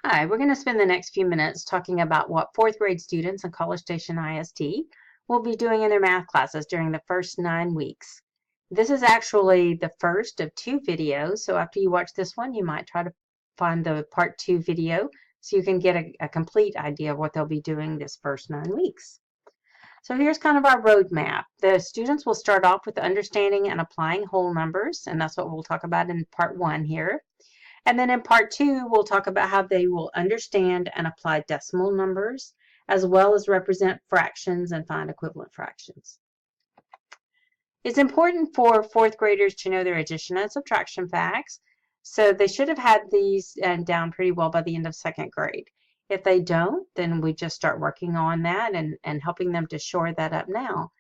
Hi, we're going to spend the next few minutes talking about what fourth grade students in College Station ISD will be doing in their math classes during the first 9 weeks. This is actually the first of 2 videos, so after you watch this one, you might try to find the part 2 video so you can get a complete idea of what they'll be doing this first 9 weeks. So here's kind of our roadmap. The students will start off with understanding and applying whole numbers, and that's what we'll talk about in part 1 here. And then in part 2, we'll talk about how they will understand and apply decimal numbers, as well as represent fractions and find equivalent fractions. It's important for fourth graders to know their addition and subtraction facts, so they should have had these down pretty well by the end of 2nd grade. If they don't, then we just start working on that and helping them to shore that up now.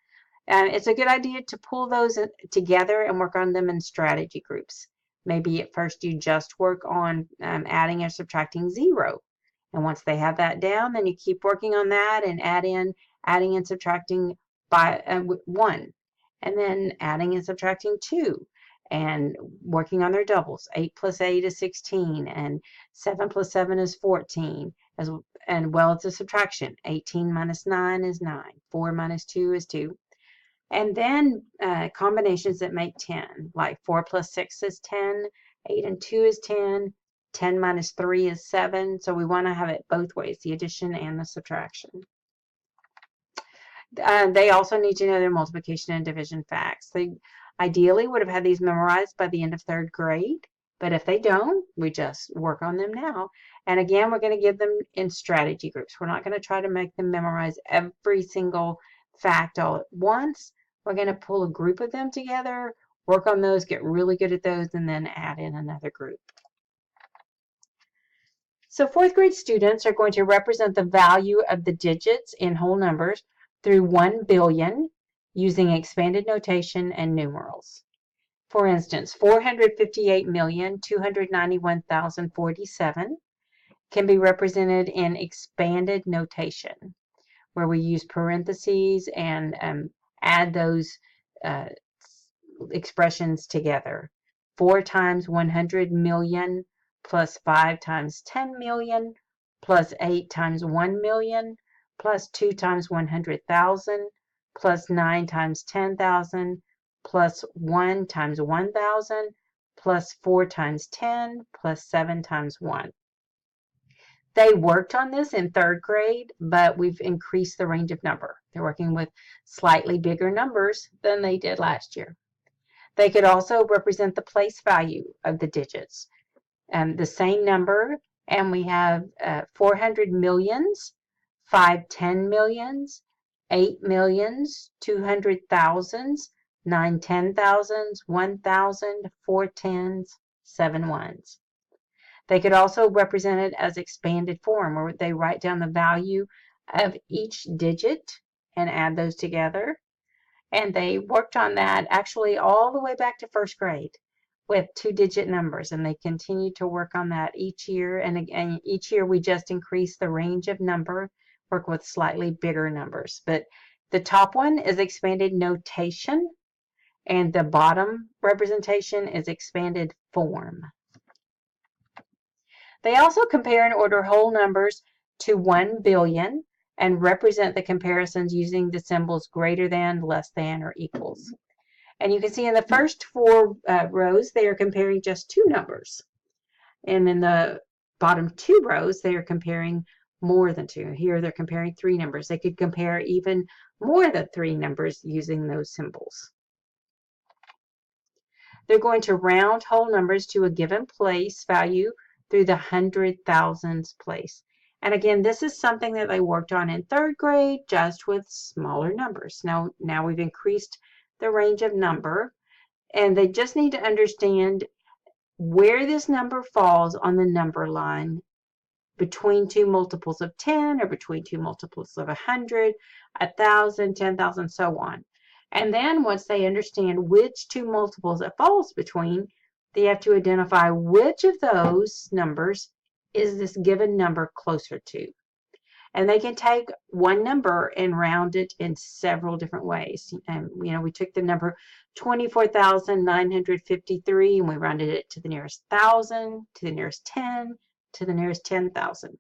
It's a good idea to pull those together and work on them in strategy groups. Maybe at first you just work on adding and subtracting 0. And once they have that down, then you keep working on that and adding and subtracting by 1. And then adding and subtracting 2. And working on their doubles. 8 plus 8 is 16. And 7 plus 7 is 14. And well, it's a subtraction. 18 minus 9 is 9. 4 minus 2 is 2. And then combinations that make 10, like 4 plus 6 is 10, 8 and 2 is 10, 10 minus 3 is 7. So we want to have it both ways, the addition and the subtraction. They also need to know their multiplication and division facts. They ideally would have had these memorized by the end of 3rd grade, but if they don't, we just work on them now. And again, we're going to give them in strategy groups. We're not going to try to make them memorize every single fact all at once. We're going to pull a group of them together, work on those, get really good at those, and then add in another group. So 4th grade students are going to represent the value of the digits in whole numbers through 1 billion using expanded notation and numerals. For instance, 458,291,047 can be represented in expanded notation, where we use parentheses and add those expressions together. 4 times 100 million plus 5 times 10 million plus 8 times 1 million plus 2 times 100,000 plus 9 times 10,000 plus 1 times 1,000 plus 4 times 10 plus 7 times 1. They worked on this in 3rd grade, but we've increased the range of number. They're working with slightly bigger numbers than they did last year. They could also represent the place value of the digits. The same number, and we have 400 millions, 5 10 millions, 8 millions, 200 thousands, 9 10 thousands, 1,000, 4 tens, 7 ones. They could also represent it as expanded form, where they write down the value of each digit and add those together. And they worked on that actually all the way back to 1st grade with 2-digit numbers, and they continue to work on that each year. And again, each year we just increase the range of number, work with slightly bigger numbers. But the top one is expanded notation, and the bottom representation is expanded form. They also compare and order whole numbers to 1 billion and represent the comparisons using the symbols greater than, less than, or equals. And you can see in the first 4 rows, they are comparing just 2 numbers. And in the bottom 2 rows, they are comparing more than 2. Here, they're comparing 3 numbers. They could compare even more than 3 numbers using those symbols. They're going to round whole numbers to a given place value through the 100,000s place. And again, this is something that they worked on in 3rd grade, just with smaller numbers. Now we've increased the range of number, and they just need to understand where this number falls on the number line between 2 multiples of 10 or between 2 multiples of 100, 1,000, 10,000, so on. And then once they understand which 2 multiples it falls between, they have to identify which of those numbers is this given number closer to. And they can take one number and round it in several different ways. We took the number 24,953 and we rounded it to the nearest 1,000, to the nearest 10, to the nearest 10,000.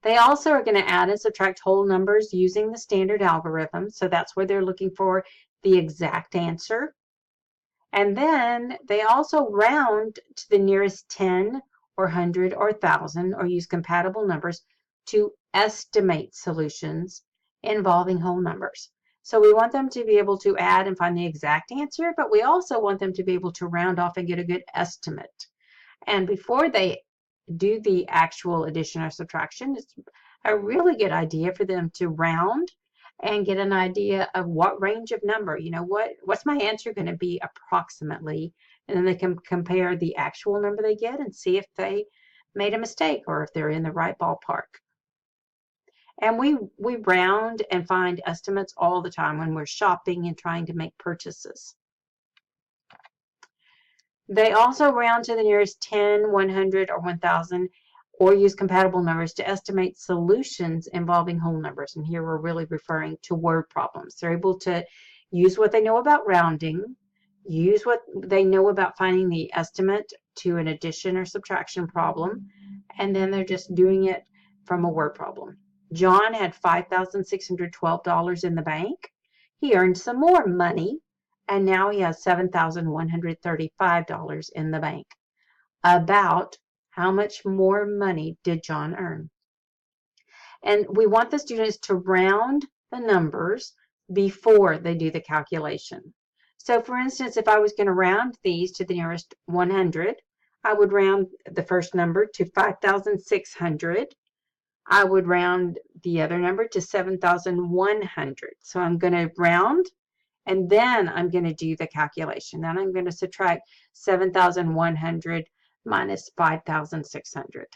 They also are going to add and subtract whole numbers using the standard algorithm. So that's where they're looking for the exact answer. And then they also round to the nearest 10 or 100 or 1,000 or use compatible numbers to estimate solutions involving whole numbers. So we want them to be able to add and find the exact answer, but we also want them to be able to round off and get a good estimate. And before they do the actual addition or subtraction, it's a really good idea for them to round and get an idea of what range of number, what's my answer going to be approximately, and then they can compare the actual number they get and see if they made a mistake or if they're in the right ballpark. And we round and find estimates all the time when we're shopping and trying to make purchases. They also round to the nearest 10, 100, or 1,000, or use compatible numbers to estimate solutions involving whole numbers. And here we're really referring to word problems. They're able to use what they know about rounding, use what they know about finding the estimate to an addition or subtraction problem, and then they're just doing it from a word problem. John had $5,612 in the bank. He earned some more money, and now he has $7,135 in the bank. About how much more money did John earn? And we want the students to round the numbers before they do the calculation. So for instance, if I was going to round these to the nearest 100, I would round the first number to 5,600. I would round the other number to 7,100. So I'm going to round, and then I'm going to do the calculation. Then I'm going to subtract 7,100 minus 5,600.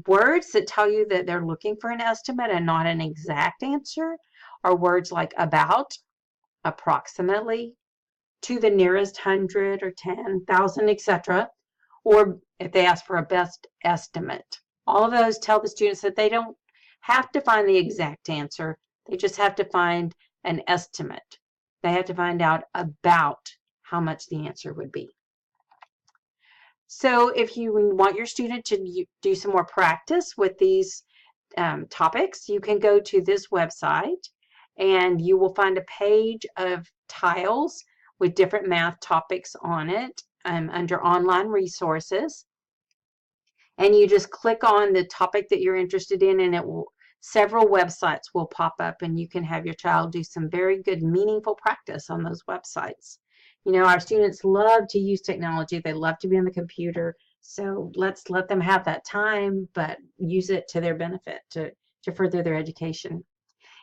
Words that tell you that they're looking for an estimate and not an exact answer are words like about, approximately, to the nearest 100 or 10,000, etc. Or if they ask for a best estimate. All of those tell the students that they don't have to find the exact answer. They just have to find an estimate. They have to find out about how much the answer would be. So if you want your student to do some more practice with these topics, you can go to this website and you will find a page of tiles with different math topics on it under online resources. And you just click on the topic that you're interested in, and several websites will pop up, and you can have your child do some very good, meaningful practice on those websites. Our students love to use technology. They love to be on the computer. So let's let them have that time, but use it to their benefit to further their education.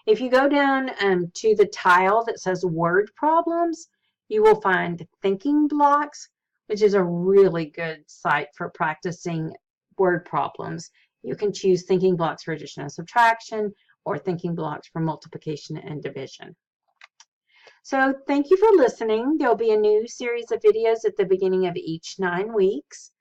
If you go down to the tile that says word problems, you will find Thinking Blocks, which is a really good site for practicing word problems. You can choose Thinking Blocks for addition and subtraction or Thinking Blocks for multiplication and division. So thank you for listening. There'll be a new series of videos at the beginning of each 9 weeks.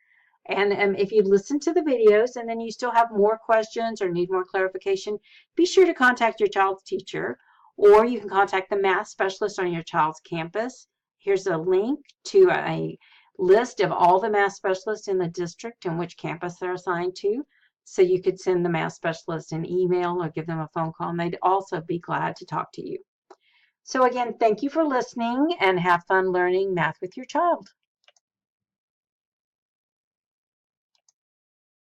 And if you listen to the videos and then you still have more questions or need more clarification, be sure to contact your child's teacher, or you can contact the math specialist on your child's campus. Here's a link to a list of all the math specialists in the district and which campus they're assigned to. So you could send the math specialist an email or give them a phone call, and they'd also be glad to talk to you. So again, thank you for listening, and have fun learning math with your child.